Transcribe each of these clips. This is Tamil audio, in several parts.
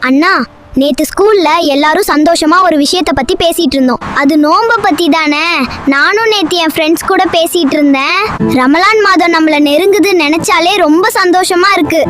அண்ணா, நேத்து ஸ்கூல்ல எல்லாரும் சந்தோஷமா ஒரு விஷயத்த பத்தி பேசிட்டு இருந்தோம். அது நோம்ப பத்தி தானே. நானும் நேத்து என் ஃப்ரெண்ட்ஸ் கூட பேசிட்டு இருந்தேன். ரமலான் மாதம் நம்மள நெருங்குது நினைச்சாலே ரொம்ப சந்தோஷமா இருக்கு.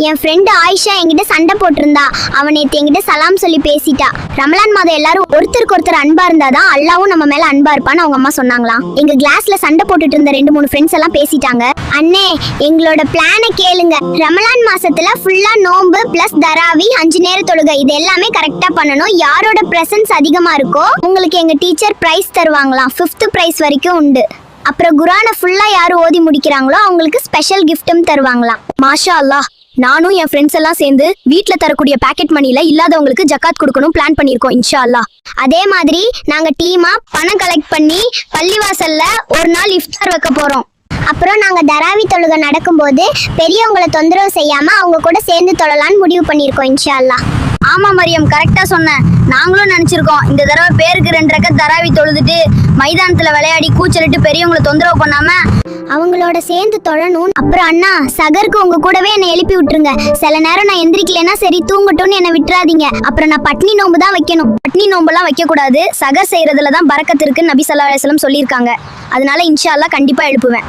என் ஃப்ரெண்டு ஆயிஷா என்கிட்ட சண்டை போட்டிருந்தா. அவன் நேத்து என்கிட்ட சலாம் சொல்லி பேசிட்டா. ரமலான் மாதம் எல்லாரும் ஒருத்தருக்கு ஒருத்தர் அன்பா இருந்தாதான் அல்லாவும் நம்ம மேல அன்பா இருப்பான்னு அவங்க அம்மா சொன்னாங்களாம். எங்க கிளாஸ்ல சண்டை போட்டுட்டு இருந்த 2-3 ஃப்ரெண்ட்ஸ் எல்லாம் பேசிட்டாங்க. அண்ணே, எங்களோட பிளானை கேளுங்க. ரமலான் மாசத்துல ஃபுல்லா நோம்பு பிளஸ் தராவி 5 நேர தொழுகை இது எல்லாமே கரெக்டா பண்ணணும். யாரோட பிரசன்ஸ் அதிகமா இருக்கோ உங்களுக்கு எங்க டீச்சர் பிரைஸ் தருவாங்களாம். 5th பிரைஸ் வரைக்கும் உண்டு. அப்புறம் குரானை ஃபுல்லா யாரு ஓதி முடிக்கிறாங்களோ அவங்களுக்கு ஸ்பெஷல் கிஃப்ட்டும் தருவாங்களாம். மாஷா அல்லாஹ். நானும் என் ஃப்ரெண்ட்ஸ் எல்லாம் சேர்ந்து வீட்ல தரக்கூடிய பாக்கெட் மணில இல்லாதவங்களுக்கு ஜக்காத் கொடுக்கணும் பிளான் பண்ணிருக்கோம் இன்ஷா அல்லாஹ். அதே மாதிரி நாங்க டீமா பணம் கலெக்ட் பண்ணி பள்ளிவாசல்ல ஒரு நாள் இஃப்தார் வைக்க போறோம். அப்புறம் நாங்க தராவி தொழுகை நடக்கும்போது பெரியவங்களை தொந்தரவு செய்யாம அவங்க கூட சேர்ந்து தொழலான்னு முடிவு பண்ணிருக்கோம் இன்ஷா அல்லாஹ். ஆமா மரியம், கரெக்டா சொன்னேன். நாங்களும் நினைச்சிருக்கோம் இந்த தடவை பேருக்கு 2 ரக்கத் தராவி தொழுதுட்டு மைதானத்துல விளையாடி கூச்சலிட்டு பெரியவங்களை தொந்தரவு பண்ணாம அவங்களோட சேர்ந்து தொழணும். அப்புறம் அண்ணா, சகருக்கு உங்க கூடவே என்னை எழுப்பி விட்டுருங்க. சில நேரம் நான் எந்திரிக்கலன்னா சரி தூங்கட்டும்னு என்னை விட்டுறாதீங்க. அப்புறம் நான் பட்னி நோம்பு தான் வைக்கணும். பட்னி நோம்பெல்லாம் வைக்க கூடாது. சகர் செய்யறதுல தான் பரக்கத்து இருக்குன்னு நபி ஸல்லல்லாஹு அலைஹி வஸல்லம் சொல்லியிருக்காங்க. அதனால இன்ஷா அல்லாஹ் கண்டிப்பா எழுப்புவேன்.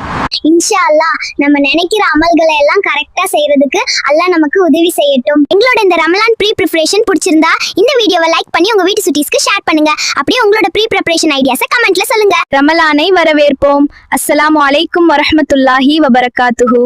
இன்ஷா அல்லாஹ் நம்ம நினைக்கிற அமல்களை எல்லாம் கரெக்டா செய்யறதுக்கு அல்லாஹ் நமக்கு உதவி செய்யட்டும். எங்களோட இந்த ரமலான் ப்ரீ ப்ரிப்பரேஷன் பிடிச்சிருந்தா இந்த வீடியோவை லைக் பண்ணி உங்க வீட்டு சுட்டீஸ்க்கு ஷேர் பண்ணுங்க. அப்படியே உங்களோட ப்ரீ ப்ரிப்பரேஷன் ஐடியாஸை கமெண்ட்ல சொல்லுங்க. ரமலானை வரவேற்போம். அஸ்ஸலாமு அலைக்கும் வரஹ்மத்துல்லாஹி வபரகாத்துஹு.